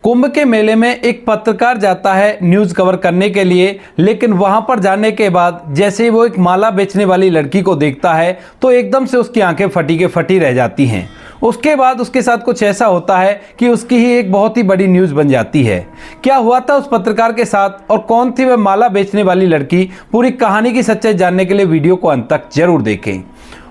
कुंभ के मेले में एक पत्रकार जाता है न्यूज़ कवर करने के लिए, लेकिन वहां पर जाने के बाद जैसे ही वो एक माला बेचने वाली लड़की को देखता है तो एकदम से उसकी आंखें फटी के फटी रह जाती हैं। उसके बाद उसके साथ कुछ ऐसा होता है कि उसकी ही एक बहुत ही बड़ी न्यूज़ बन जाती है। क्या हुआ था उस पत्रकार के साथ और कौन थी वह माला बेचने वाली लड़की, पूरी कहानी की सच्चाई जानने के लिए वीडियो को अंत तक जरूर देखें।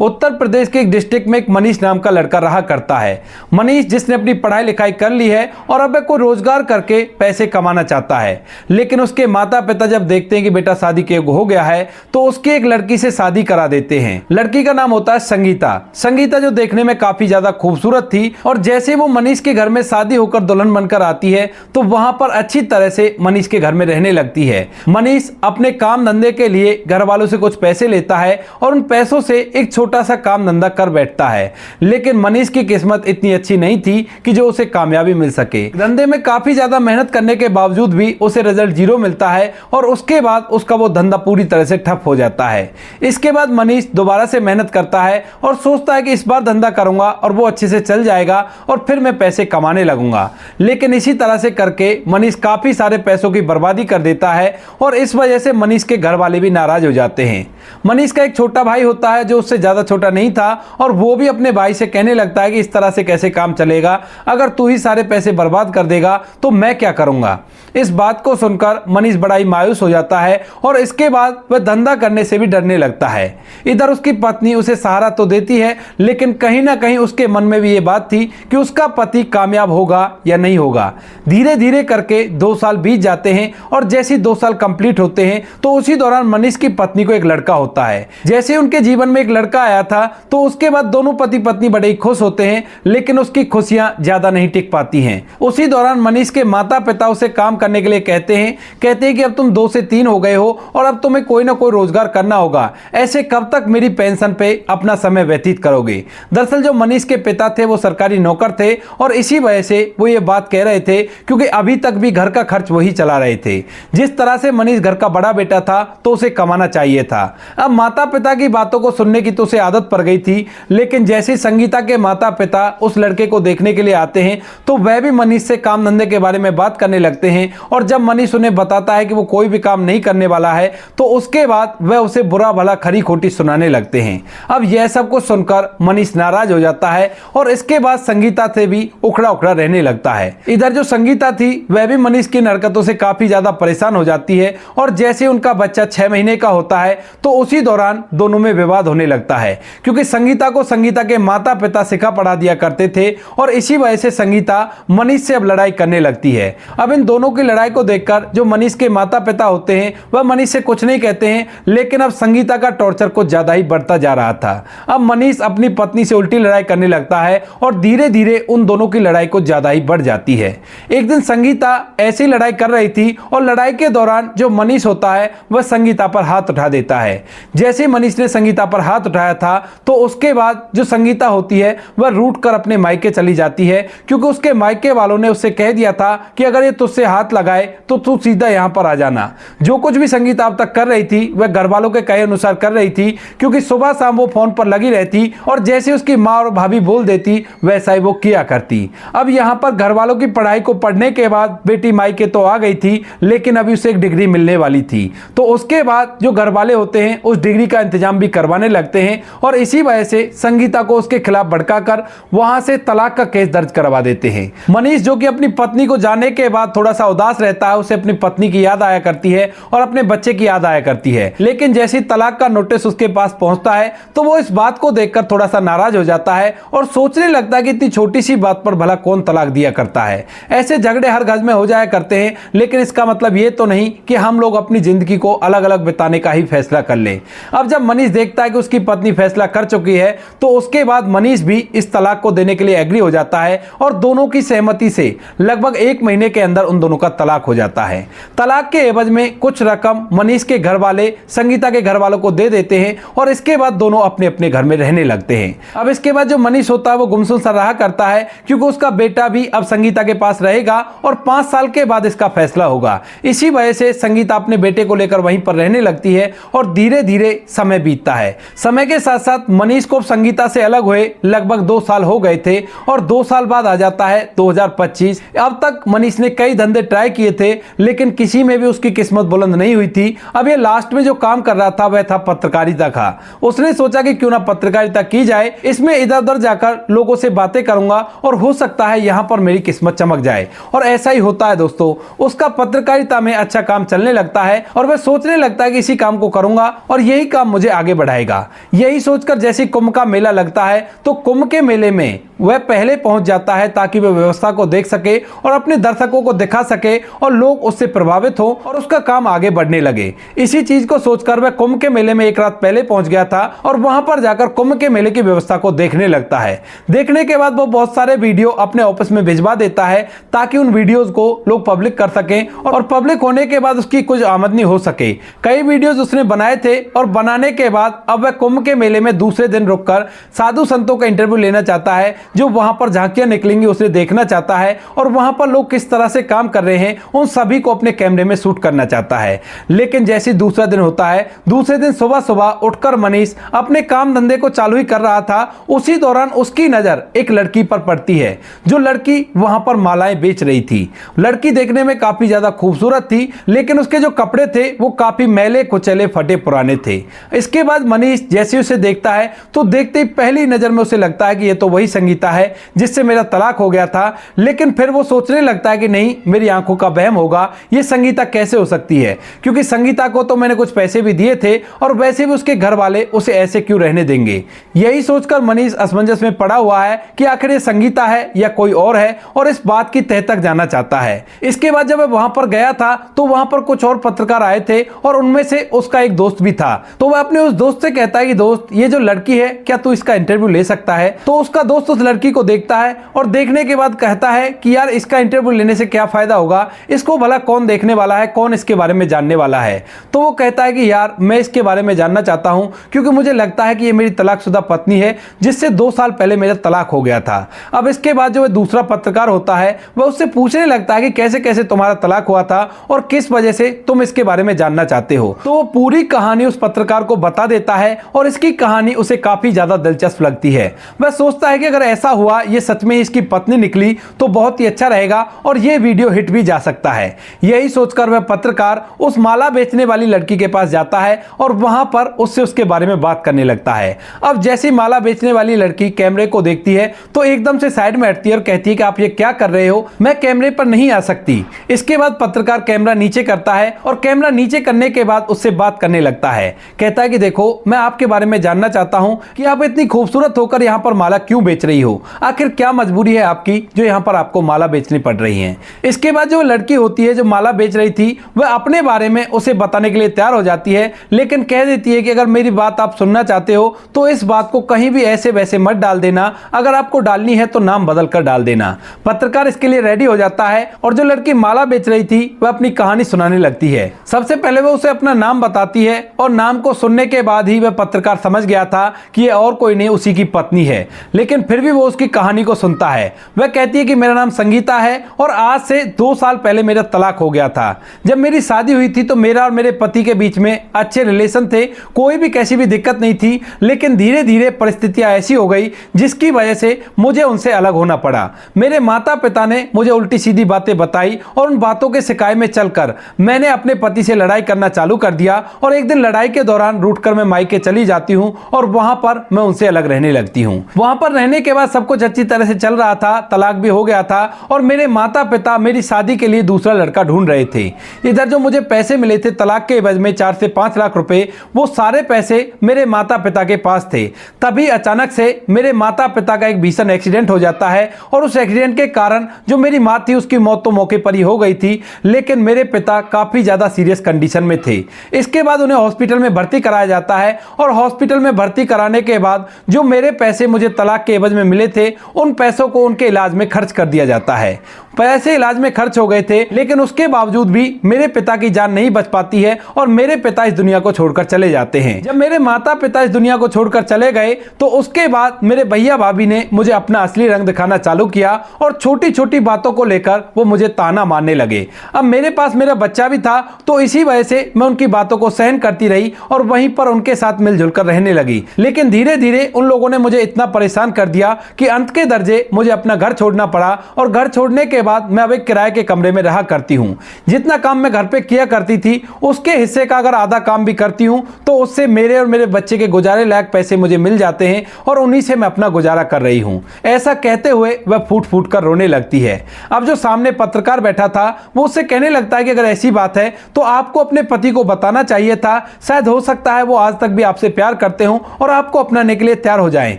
उत्तर प्रदेश के एक डिस्ट्रिक्ट में एक मनीष नाम का लड़का रहा करता है। मनीष जिसने अपनी पढ़ाई लिखाई कर ली है और अब कोई रोजगार करके पैसे कमाना चाहता है, लेकिन उसके माता पिता जब देखते हैं कि बेटा शादी के योग्य हो गया है तो उसकी एक लड़की से शादी करा देते हैं। लड़की का नाम होता है संगीता। संगीता जो देखने में काफी ज्यादा खूबसूरत थी और जैसे वो मनीष के घर में शादी होकर दुल्हन बनकर आती है तो वहां पर अच्छी तरह से मनीष के घर में रहने लगती है। मनीष अपने काम धंधे के लिए घर वालों से कुछ पैसे लेता है और उन पैसों से एक छोटा सा काम धंधा कर बैठता है, लेकिन मनीष की किस्मत इतनी अच्छी नहीं थी कि जो उसे कामयाबी मिल सके। धंधे में काफी ज्यादा मेहनत करने के बावजूद भी उसे रिजल्ट 0 मिलता है और उसके बाद उसका वो धंधा पूरी तरह से ठप हो जाता है। इसके बाद मनीष दोबारा से मेहनत करता है और सोचता है कि इस बार धंधा करूंगा और वो अच्छे से चल जाएगा और फिर मैं पैसे कमाने लगूंगा, लेकिन इसी तरह से करके मनीष काफी सारे पैसों की बर्बादी कर देता है और इस वजह से मनीष के घर वाले भी नाराज हो जाते हैं। मनीष का एक छोटा भाई होता है जो उससे ज्यादा छोटा नहीं था और वो भी अपने भाई से कहने लगता है कि इस तरह से कैसे काम चलेगा, अगर तू ही सारे पैसे बर्बाद कर देगा तो मैं क्या करूंगा। इस बात को सुनकर मनीष बड़ा ही मायूस हो जाता है और इसके बाद वह धंधा करने से भी डरने लगता है। इधर उसकी पत्नी उसे सहारा तो देती है, लेकिन कहीं ना कहीं उसके मन में भी ये बात थी कि उसका पति कामयाब होगा या नहीं होगा। धीरे धीरे करके 2 साल बीत जाते हैं और जैसे 2 साल कंप्लीट होते हैं तो उसी दौरान मनीष की पत्नी को एक लड़का होता है। जैसे उनके जीवन में एक लड़का आया था तो उसके बाद दोनों पति पत्नी बड़े ही खुश होते हैं, लेकिन उसकी खुशियां ज्यादा नहीं टिक पाती हैं। उसी दौरान मनीष के माता पिता उसे काम करने के लिए कहते हैं कि अब तुम 2 से 3 हो गए हो और अब तुम्हें कोई ना कोई रोजगार करना होगा, ऐसे कब तक मेरी पेंशन पे अपना समय व्यतीत करोगे। दरअसल जो मनीष के पिता थे वो सरकारी नौकर थे और इसी वजह से वो ये बात कह रहे थे क्योंकि अभी तक भी घर का खर्च वही चला रहे थे। जिस तरह से मनीष घर का बड़ा बेटा था तो उसे कमाना चाहिए था। अब माता पिता की बातों को सुनने की तो उसे आदत पड़ गई थी, लेकिन जैसे संगीता के माता पिता उस लड़के को देखने के लिए आते हैं तो वह भी मनीष से काम धंधे के बारे में बात करने लगते हैं और जब मनीष उन्हें बताता है कि वो कोई भी काम नहीं करने वाला है तो उसके बाद वह उसे बुरा भला खरी खोटी सुनाने लगते हैं। अब यह सब कुछ सुनकर मनीष नाराज हो जाता है और इसके बाद संगीता से भी उखड़ा उखड़ा रहने लगता है। इधर जो संगीता थी वह भी मनीष की हरकतों से काफी ज्यादा परेशान हो जाती है और जैसे उनका बच्चा 6 महीने का होता है तो उसी दौरान दोनों में विवाद होने लगता है, क्योंकि संगीता को संगीता के माता पिता सिखा पढ़ा दिया करते थे और इसी वजह से संगीता मनीष से अब लड़ाई करने लगती है। अब इन दोनों की लड़ाई को देखकर जो मनीष के माता पिता होते हैं वह मनीष से कुछ नहीं कहते हैं, लेकिन अब संगीता का टॉर्चर कुछ ज्यादा ही बढ़ता जा रहा था। अब मनीष अपनी पत्नी से उल्टी लड़ाई करने लगता है और धीरे धीरे उन दोनों की लड़ाई कुछ ज्यादा ही बढ़ जाती है। एक दिन संगीता ऐसी लड़ाई कर रही थी और लड़ाई के दौरान जो मनीष होता है वह संगीता पर हाथ उठा देता है। जैसे मनीष ने संगीता पर हाथ उठाया था तो उसके बाद जो संगीता होती है वह रूठ कर अपने मायके चली जाती है, क्योंकि उसके मायके वालों ने उससे कह दिया था कि अगर ये तुझसे हाथ लगाए तो तू सीधा यहां पर आ जाना। जो कुछ भी संगीता अब तक कर रही थी वह घर वालों के कहे अनुसार कर रही थी, क्योंकि सुबह शाम वो फोन पर लगी रहती और जैसे उसकी माँ और भाभी बोल देती वैसा ही वो किया करती। अब यहाँ पर घर वालों की पढ़ाई को पढ़ने के बाद बेटी मायके तो आ गई थी, लेकिन अभी उसे एक डिग्री मिलने वाली थी, तो उसके बाद जो घर वाले होते हैं उस डिग्री का इंतजाम भी करवाने लगते हैं और इसी वजह से संगीता को उसके खिलाफ भड़काकर वहां से तलाक का केस दर्ज करवा देते हैं। मनीष जो कि अपनी पत्नी को जाने के बाद थोड़ा सा उदास रहता है, उसे अपनी पत्नी की याद आया करती है और अपने बच्चे की याद आया करती है, लेकिन जैसे तलाक का नोटिस उसके पास पहुंचता है तो वो इस बात को देखकर थोड़ा सा नाराज हो जाता है और सोचने लगता है कि इतनी छोटी सी बात पर भला कौन तलाक दिया करता है। ऐसे झगड़े हर घर में हो जाया करते हैं, लेकिन इसका मतलब ये तो नहीं कि हम लोग अपनी जिंदगी को अलग अलग बिताने का ही फैसला कर लें। अब जब मनीष देखता है कि उसकी पत्नी फैसला कर चुकी है तो उसके बाद मनीष भी इस तलाक को देने के लिए एग्री हो जाता है और दोनों की सहमति से लगभग 1 महीने के अंदर उन दोनों का तलाक हो जाता है। तलाक के एवज में कुछ रकम मनीष के घर वाले संगीता के घर वालों को दे देते हैं और इसके बाद दोनों अपने अपने घर में रहने लगते हैं। अब इसके बाद जो मनीष होता है वो गुमसुम सा रहा करता है, क्योंकि उसका बेटा भी अब संगीता के पास रहेगा और 5 साल के बाद इसका फैसला होगा। इसी वजह से संगीता अपने बेटे को लेकर वहीं पर रहने लगती है और धीरे धीरे समय बीतता है। समय के इसके साथ साथ मनीष को संगीता से अलग हुए लगभग 2 साल हो गए थे और 2 साल बाद आ जाता है 2025। अब तक मनीष ने कई धंधे ट्राई किए थे लेकिन किसी में भी उसकी किस्मत बुलंद नहीं हुई थी। अब ये लास्ट में जो काम कर रहा था वह था पत्रकारिता का। उसने सोचा कि क्यों ना पत्रकारिता की जाए, इसमें इधर उधर जाकर लोगों से बातें करूंगा और हो सकता है यहां पर मेरी किस्मत चमक जाए। और ऐसा ही होता है दोस्तों, उसका पत्रकारिता में अच्छा काम चलने लगता है और वह सोचने लगता है कि इसी काम को करूंगा और यही काम मुझे आगे बढ़ाएगा। यही सोचकर जैसे कुंभ का मेला लगता है तो कुंभ के मेले में वह पहले पहुंच जाता है ताकि वह व्यवस्था को देख सके और अपने दर्शकों को दिखा सके और लोग उससे प्रभावित हो और उसका काम आगे बढ़ने लगे। इसी चीज को सोचकर वह कुंभ के मेले में एक रात पहले पहुंच गया था और वहां पर जाकर कुंभ के मेले की व्यवस्था को देखने लगता है। देखने के बाद वो बहुत सारे वीडियो अपने ऑफिस में भिजवा देता है ताकि उन वीडियोज को लोग पब्लिक कर सकें और पब्लिक होने के बाद उसकी कुछ आमदनी हो सके। कई वीडियोज उसने बनाए थे और बनाने के बाद अब वह कुंभ के मेले में दूसरे दिन रुककर साधु संतों का इंटरव्यू लेना चाहता है, जो वहां पर झांकियां निकलेंगी उसे देखना चाहता है और वहां पर लोग किस तरह से काम कर रहे हैं उन सभी को अपने कैमरे में शूट करना चाहता है। लेकिन जैसे दूसरा दिन होता है, दूसरे दिन सुबह सुबह उठकर मनीष अपने काम धंधे को चालू ही कर रहा था। उसी दौरान उसकी नजर एक लड़की पर पड़ती है, जो लड़की वहां पर मालाएं बेच रही थी। लड़की देखने में काफी ज्यादा खूबसूरत थी लेकिन उसके जो कपड़े थे वो काफी मैले कुचले फटे पुराने थे। इसके बाद मनीष जैसे उसे देखता है तो देखते ही पहली नजर में उसे लगता है कि ये तो वही संगीता है जिससे मेरा तलाक हो गया था। लेकिन फिर वो सोचने लगता है कि नहीं, मेरी आंखों का वहम होगा, ये संगीता कैसे हो सकती है, क्योंकि संगीता को तो मैंने कुछ पैसे भी दिए थे और वैसे भी उसके घर वाले उसे ऐसे क्यों रहने देंगे। यही सोचकर मनीष असमंजस में पड़ा हुआ है कि आखिर ये संगीता है या कोई और है और इस बात की तह तक जाना चाहता है। इसके बाद जब वह वहां पर गया था तो वहां पर कुछ और पत्रकार आए थे और उनमें से उसका एक दोस्त भी था। तो वह अपने उस दोस्त से कहता है कि दोस्त, ये जो लड़की है क्या तू इसका इंटरव्यू ले सकता है। तो उसका दोस्त उस लड़की को देखता है और देखने के बाद कहता है कि यार इसका इंटरव्यू लेने से क्या फायदा होगा, इसको भला कौन देखने वाला है, कौन इसके बारे में जानने वाला है। तो वो कहता है कि यार मैं इसके बारे में जानना चाहता हूं क्योंकि मुझे लगता है कि ये मेरी तलाकशुदा पत्नी है जिससे 2 साल पहले मेरा तलाक हो गया था। अब इसके बाद जो दूसरा पत्रकार होता है वह उससे पूछने लगता है कि कैसे कैसे तुम्हारा तलाक हुआ था और किस वजह से तुम इसके बारे में जानना चाहते हो। तो वो पूरी कहानी उस पत्रकार को बता देता है और इसकी कहानी उसे काफी ज्यादा दिलचस्प लगती है। वह सोचता है कि अगर ऐसा हुआ, ये सच में इसकी पत्नी निकली तो बहुत ही अच्छा रहेगा और ये वीडियो हिट भी जा सकता है। यही सोचकर वह पत्रकार उस माला बेचने वाली लड़की के पास जाता है और वहां पर उससे उसके बारे में बात करने लगता है। अब जैसी माला बेचने वाली लड़की कैमरे को देखती है तो एकदम से साइड में हटती है और कहती है कि आप ये क्या कर रहे हो, मैं कैमरे पर नहीं आ सकती। इसके बाद पत्रकार कैमरा नीचे करता है और कैमरा नीचे करने के बाद उससे बात करने लगता है। कहता है कि देखो, मैं आपके बारे में जानना चाहता हूं कि आप इतनी खूबसूरत होकर यहां पर माला क्यों बेच रही हो, आखिर क्या मजबूरी है आपकी जो यहां पर आपको माला बेचनी पड़ रही है। इसके बाद जो लड़की होती है जो माला बेच रही थी वह अपने बारे में उसे बताने के लिए तैयार हो जाती है, लेकिन कह देती है कि अगर मेरी बात आप सुनना चाहते हो तो इस बात को कहीं भी ऐसे वैसे मत डाल देना, अगर आपको डालनी है तो नाम बदल कर डाल देना। पत्रकार इसके लिए रेडी हो जाता है और जो लड़की माला बेच रही थी वह अपनी कहानी सुनाने लगती है। सबसे पहले वह उसे अपना नाम बताती है और नाम को सुनने के बाद ही वह पत्रकार समझ गया था कि यह और कोई नहीं उसी की पत्नी है, लेकिन फिर भी वो उसकी कहानी को सुनता है। वह कहती है कि मेरा नाम संगीता है और आज से 2 साल पहले मेरा तलाक हो गया था। जब मेरी शादी हुई थी तो मेरा और मेरे पति के बीच में अच्छे रिलेशन थे, कोई भी कैसी भी दिक्कत नहीं थी, लेकिन धीरे धीरे परिस्थितियां ऐसी हो गई जिसकी वजह से मुझे उनसे अलग होना पड़ा। मेरे माता पिता ने मुझे उल्टी सीधी बातें बताई और उन बातों के शिकायत में चलकर मैंने अपने पति से लड़ाई करना चालू कर दिया और एक दिन लड़ाई के दौरान रूठकर मैं मायके चली जाती हूँ और वहां पर मैं उनसे अलग रहने लगती हूँ। वहां पर रहने के बाद सब कुछ अच्छी तरह से चल रहा था, तलाक भी हो गया था और मेरे माता पिता मेरी शादी के लिए दूसरा लड़का ढूंढ रहे थे। इधर जो मुझे पैसे मिले थे तलाक के एवज में 4 से 5 लाख रुपए, वो सारे पैसे मेरे माता पिता के पास थे। तभी अचानक से मेरे माता पिता का एक भीषण एक्सीडेंट हो जाता है और उस एक्सीडेंट के कारण जो मेरी माँ थी उसकी मौत तो मौके पर ही हो गई थी, लेकिन मेरे पिता काफी ज्यादा सीरियस कंडीशन में थे। इसके बाद उन्हें हॉस्पिटल में भर्ती कराया जाता है और हॉस्पिटल में भर्ती कराने के बाद जो मेरे पैसे मुझे तलाक के एवज में मिले थे उन पैसों को उनके इलाज में खर्च कर दिया जाता है। पैसे इलाज में खर्च हो गए थे, लेकिन उसके बावजूद भी मेरे पिता की जान नहीं बच पाती है और मेरे पिता इस दुनिया को छोड़कर चले जाते हैं। जब मेरे माता पिता इस दुनिया को छोड़कर चले गए तो उसके बाद मेरे भैया भाभी ने मुझे अपना असली रंग दिखाना चालू किया और छोटी छोटी बातों को लेकर वो मुझे ताना मारने लगे। अब मेरे पास मेरा बच्चा भी था तो इसी वजह से मैं उनकी बातों को सहन करती रही और वहीं पर उनके साथ मिलजुल कर रहने लगी। लेकिन धीरे धीरे उन लोगों ने मुझे इतना परेशान कर दिया कि अंत के दर्जे मुझे अपना घर छोड़ना पड़ा और घर छोड़ने के बाद मैं अब एक किराए के कमरे में रहा करती हूँ। जितना काम मैं घर पे किया करती थी उसके हिस्से का अगर आधा काम भी करती हूँ तो उससे मेरे और मेरे बच्चे के गुजारे लायक पैसे मुझे मिल जाते हैं और उन्हीं से मैं अपना गुजारा कर रही हूँ। ऐसा कहते हुए वह फूट फूट कर रोने लगती है। अब जो सामने पत्रकार बैठा था वो उससे कहने लगता है कि अगर ऐसी बात है तो आपको अपने पति को बताना चाहिए था, शायद हो सकता है वो आज तक भी आपसे प्यार करते हो और आपको अपनाने के लिए तैयार हो जाएं।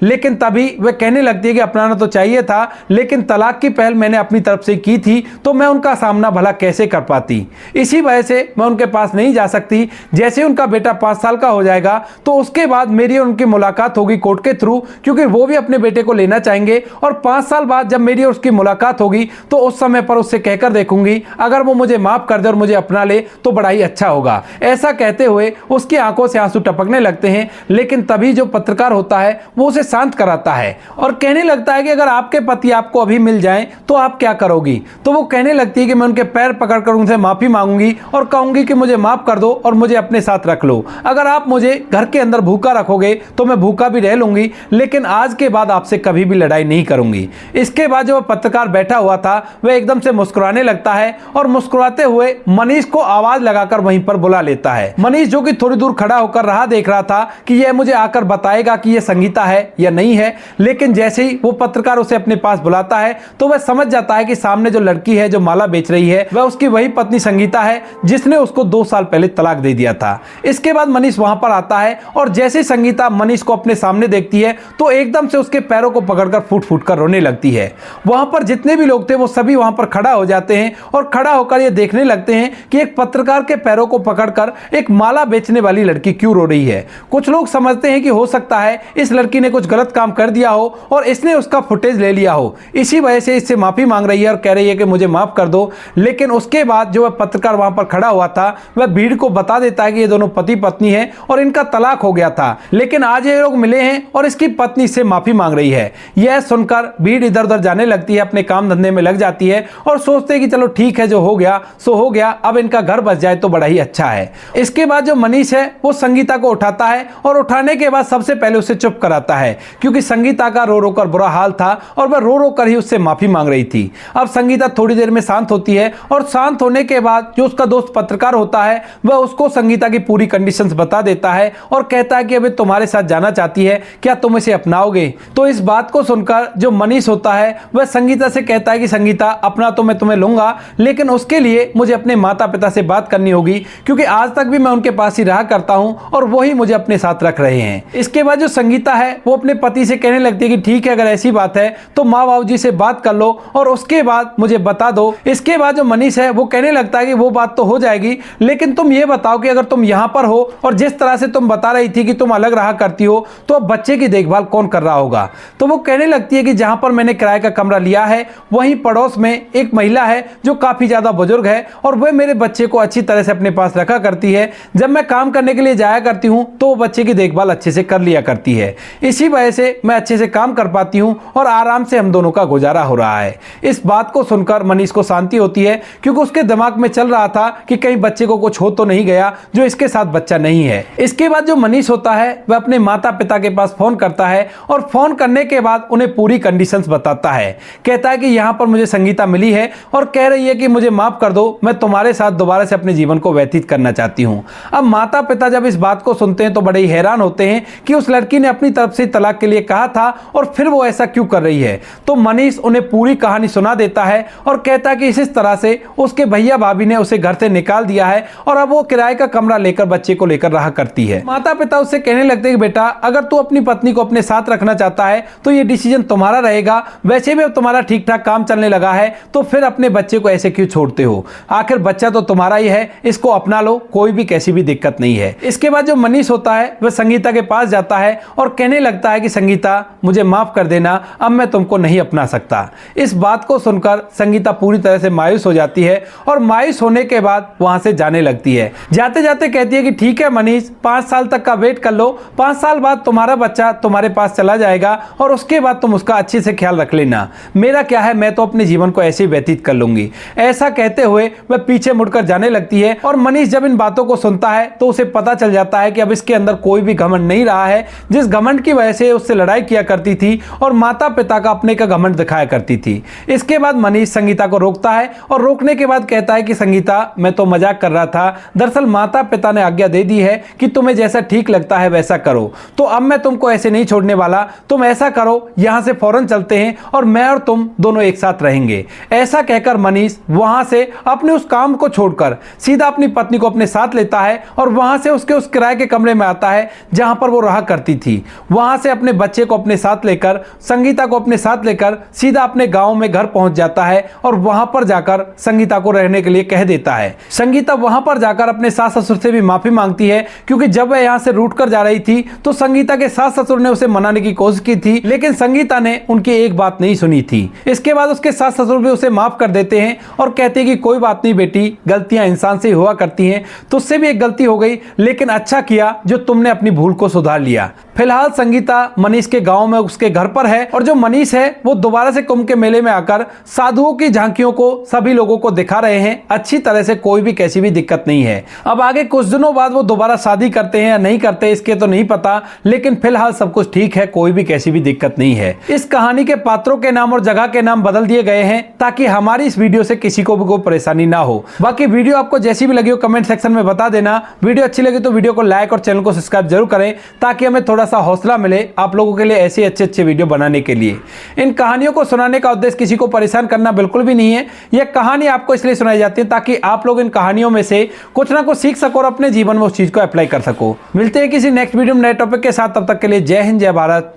लेकिन तभी वह कहने लगती है कि अपनाना तो चाहिए था, लेकिन तलाक की पहल मैंने अपनी तरफ से की थी तो मैं उनका सामना भला कैसे कर पाती। इसी वजह से मैं उनके पास नहीं जा सकती। जैसे उनका बेटा 5 साल का हो जाएगा तो उसके बाद मेरी और उनकी मुलाकात होगी कोर्ट के थ्रू, क्योंकि वो भी अपने बेटे को लेना चाहेंगे। और 5 साल बाद जब मेरी और उसकी मुलाकात होगी तो उस समय पर उससे कहकर देखूंगी, अगर वो मुझे माफ कर दे और मुझे अपना ले तो बड़ा ही अच्छा होगा। ऐसा कहते हुए उसकी आंखों से आंसू टपकने लगते हैं। लेकिन तभी जो पत्रकार होता है वो उसे शांत कराता है और कहने लगता है कि अगर आपके पति आपको अभी मिल जाएं तो आप क्या करोगी। तो वो कहने लगती है कि मैं उनके पैर पकड़कर उनसे माफी मांगूंगी और कहूंगी कि मुझे माफ कर दो और मुझे अपने साथ रख लो। अगर आप मुझे घर के अंदर भूखा रखोगे तो मैं भूखा भी रह लूंगी, लेकिन आज के बाद आपसे कभी भी लड़ाई नहीं करूंगी। इसके बाद जो पत्रकार बैठा हुआ था वह एकदम से मुस्कुराने लगता है और मुस्कुराते हुए मनीष को आवाज लगाकर वहीं पर बुला लेता है। मनीष जो कि थोड़ी दूर खड़ा होकर राह देख रहा था कि यह मुझे आकर बताएगा कि यह संगीता है या नहीं है, लेकिन जैसे ही वो पत्रकार उसे अपने पास बुलाता है तो वह समझ जाता है कि सामने जो लड़की है जो माला बेच रही है वह उसकी वही पत्नी संगीता है जिसने उसको 2 साल पहले तलाक दे दिया था। इसके बाद मनीष वहां पर आता है और जैसे संगीता मनीष को अपने सामने देखती है तो एकदम से उसके पैरों को पकड़कर फूट फूट कर रोने लगती है। वहां पर जितने भी लोग थे वो सभी वहां पर खड़ा हो जाते हैं और खड़ा होकर ये देखने लगते हैं कि एक पत्रकार के पैरों को पकड़कर एक माला बेचने वाली लड़की क्यों रो रही है। कुछ लोग समझते हैं कि हो सकता है इस लड़की ने कुछ गलत काम कर दिया हो और इसने उसका फुटेज ले लिया हो, इसी वजह से इससे माफी मांग रही है और कह रही है कि मुझे माफ कर दो। लेकिन उसके बाद जो वह पत्रकार वहां पर खड़ा हुआ था वह भीड़ को बता देता है कि ये दोनों पति पत्नी हैं और इनका तलाक हो गया था, लेकिन आज ये लोग मिले हैं और इसकी पत्नी से माफी मांग रही है। यह सुनकर भीड़ इधर उधर जाने लगती है, अपने काम धंधे में लग जाती है और सोचते हैं कि चलो ठीक है, जो हो गया सो हो गया, अब इनका घर बच जाए तो बड़ा ही अच्छा है। इसके बाद जो मनीष है वो संगीता को उठाता है और उठाने के बाद सबसे पहले उसे चुप कराता है, क्योंकि संगीता का रो रो कर बुरा हाल था और वह रो रो कर ही उससे माफी मांग रही थी। अब संगीता थोड़ी देर में शांत होती है और शांत होने के बाद जो उसका दोस्त पत्रकार होता है वह उसको संगीता की पूरी कंडीशंस बता देता है और कहता है कि अभी तुम्हारे साथ जाना चाहती है, क्या तुम इसे अपनाओगे। तो इस बात को सुनकर जो मनीष होता है वह संगीता से कहता है कि संगीता अपना तो मैं तुम्हें लूंगा, लेकिन उसके लिए मुझे अपने माता पिता से बात करनी होगी, क्योंकि आज तक भी मैं उनके पास ही रहा करता हूं और वही मुझे अपने साथ रख रहे हैं। इसके बाद जो संगीता है वो अपने पति से कहने लगती है कि ठीक है, अगर ऐसी बात है तो माँ बाबू जी से बात कर लो और उसके बाद मुझे बता दो। इसके बाद जो मनीष है वो कहने लगता है कि वो बात तो हो जाएगी, लेकिन तुम ये बताओ कि अगर तुम यहां पर हो और जिस तरह से तुम बता रही थी कि तुम अलग रहा करती हो तो अब बच्चे की देखभाल कौन कर रहा होगा। तो वो कहने लगती है कि जहां पर मैंने किराए का कमरा लिया है वहीं पड़ोस में एक महिला है जो काफी ज्यादा बुजुर्ग है और वह मेरे बच्चे को अच्छी तरह से अपने पास रखा करती है। जब मैं काम करने के लिए जाया करती हूं तो वो बच्चे की देखभाल अच्छे से कर लिया करती है, इसी वजह से मैं अच्छे से काम कर पाती हूं और आराम से हम दोनों का गुजारा हो रहा है। इस बात को सुनकर मनीष को शांति होती है, क्योंकि उसके दिमाग में चल रहा था कि कहीं बच्चे को कुछ हो तो नहीं गया जो इसके साथ बच्चा नहीं है। इसके बाद जो मनीष होता है वह अपने माता पिता के पास फोन करता है और फोन करने के बाद उन्हें पूरी कंडीशंस बताता है। कहता है कि यहां पर मुझे संगीता मिली है और कह रही है कि मुझे माफ कर दो, मैं तुम्हारे साथ दोबारा से अपने जीवन को व्यतीत करना चाहती हूं। अब माता पिता जब इस बात को सुनते हैं तो बड़े ही हैरान होते हैं कि उस लड़की ने अपनी तरफ से तलाक के लिए कहा था और फिर वो ऐसा क्यों कर रही है। तो मनीष उन्हें पूरी कहानी सुना देता है और कहता है कि इस तरह से उसके भैया भाभी ने उसे घर से निकाल दिया है और अब वो किराए का कमरा लेकर बच्चे को लेकर रहा करती है। माता पिता उससे कहने लगते हैं कि बेटा, अगर तू अपनी पत्नी को अपने साथ रखना चाहता है तो ये डिसीजन तुम्हारा रहेगा, वैसे भी अब तुम्हारा ठीक ठाक काम चलने लगा है तो फिर अपने बच्चे को ऐसे क्यों छोड़ते हो, आखिर बच्चा तो तुम्हारा ही है, इसको अपना लो, कोई भी कैसी भी दिक्कत नहीं है। इसके बाद जो मनीष होता है वह संगीता के पास जाता है और कहने लगता है कि संगीता मुझे माफ कर देना, अब मैं तुमको नहीं अपना सकता। इस बात को सुनकर संगीता पूरी तरह से मायूस हो जाती है और मायूस होने के बाद वहां से जाने लगती है। जाते जाते कहती है कि ठीक है मनीष, 5 साल तक का वेट कर लो, 5 साल बाद तुम्हारा बच्चा तुम्हारे पास चला जाएगा और उसके बाद तुम उसका अच्छे से ख्याल रख लेना, मेरा क्या है, मैं तो अपने जीवन को ऐसे ही व्यतीत कर लूंगी। ऐसा कहते हुए वह पीछे मुड़कर जाने लगती है और मनीष जब इन बातों को सुनता है तो उसे पता चल जाता है कि अब इसके अंदर अंदर कोई भी घमंड नहीं रहा है, जिस घमंड की वजह से उससे लड़ाई किया करती थी और माता पिता का अपने का घमंड दिखाया करती थी। इसके बाद मनीष संगीता को रोकता है और रोकने के बाद कहता है कि संगीता, मैं तो मजाक कर रहा था, दरअसल माता पिता ने आज्ञा दे दी है कि तुम्हें जैसा ठीक लगता है वैसा करो, तो अब मैं तुमको ऐसे नहीं छोड़ने वाला, तुम ऐसा करो यहां से फौरन चलते हैं और मैं और तुम दोनों एक साथ रहेंगे। ऐसा कहकर मनीष वहां से अपने उस काम को छोड़कर सीधा अपनी पत्नी को अपने साथ लेता है और वहां से उसके उस किराए के कमरे में आता है जहां पर वो रहा करती थी। वहां से अपने बच्चे को अपने साथ लेकर, संगीता को अपने साथ लेकर सीधा अपने गांव में घर पहुंच जाता है और वहां पर जाकर संगीता को रहने के लिए कह देता है। संगीता वहां पर जाकर अपने सास ससुर से भी माफी मांगती है, क्योंकि जब वह यहां से रूट कर जा रही थी तो संगीता के सास ससुर ने उसे मनाने की कोशिश की थी, लेकिन संगीता ने उनकी एक बात नहीं सुनी थी। इसके बाद उसके सास ससुर भी उसे माफ कर देते हैं और कहते हैं कि कोई बात नहीं बेटी, गलतियां इंसान से हुआ करती हैं, तुझसे भी एक गलती हो गई, लेकिन अच्छा किया जो तुमने अपनी भूल को सुधार लिया। फिलहाल संगीता मनीष के गांव में उसके घर पर है और जो मनीष है वो दोबारा से कुंभ के मेले में आकर साधुओं की झांकियों को सभी लोगों को दिखा रहे हैं अच्छी तरह से, कोई भी कैसी भी दिक्कत नहीं है। अब आगे कुछ दिनों बाद वो दोबारा शादी करते हैं या नहीं करते इसके तो नहीं पता, लेकिन फिलहाल सब कुछ ठीक है, कोई भी कैसी भी दिक्कत नहीं है। इस कहानी के पात्रों के नाम और जगह के नाम बदल दिए गए हैं ताकि हमारी इस वीडियो से किसी को भी कोई परेशानी ना हो। बाकी वीडियो आपको जैसी भी लगी हो कमेंट सेक्शन में बता देना। वीडियो अच्छी लगी तो वीडियो को लाइक और चैनल को सब्सक्राइब जरूर करें ताकि हमें थोड़ा सा हौसला मिले आप लोगों के लिए ऐसे अच्छे वीडियो बनाने के लिए। इन कहानियों को सुनाने का उद्देश्य किसी को परेशान करना बिल्कुल भी नहीं है। यह कहानी आपको इसलिए सुनाई जाती है ताकि आप लोग इन कहानियों में से कुछ ना कुछ सीख सको और अपने जीवन में उस चीज को अप्लाई कर सको। मिलते हैं किसी नेक्स्ट वीडियो में नए टॉपिक के साथ, तब तक के लिए जय हिंद, जय भारत,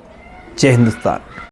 जय हिंदुस्तान।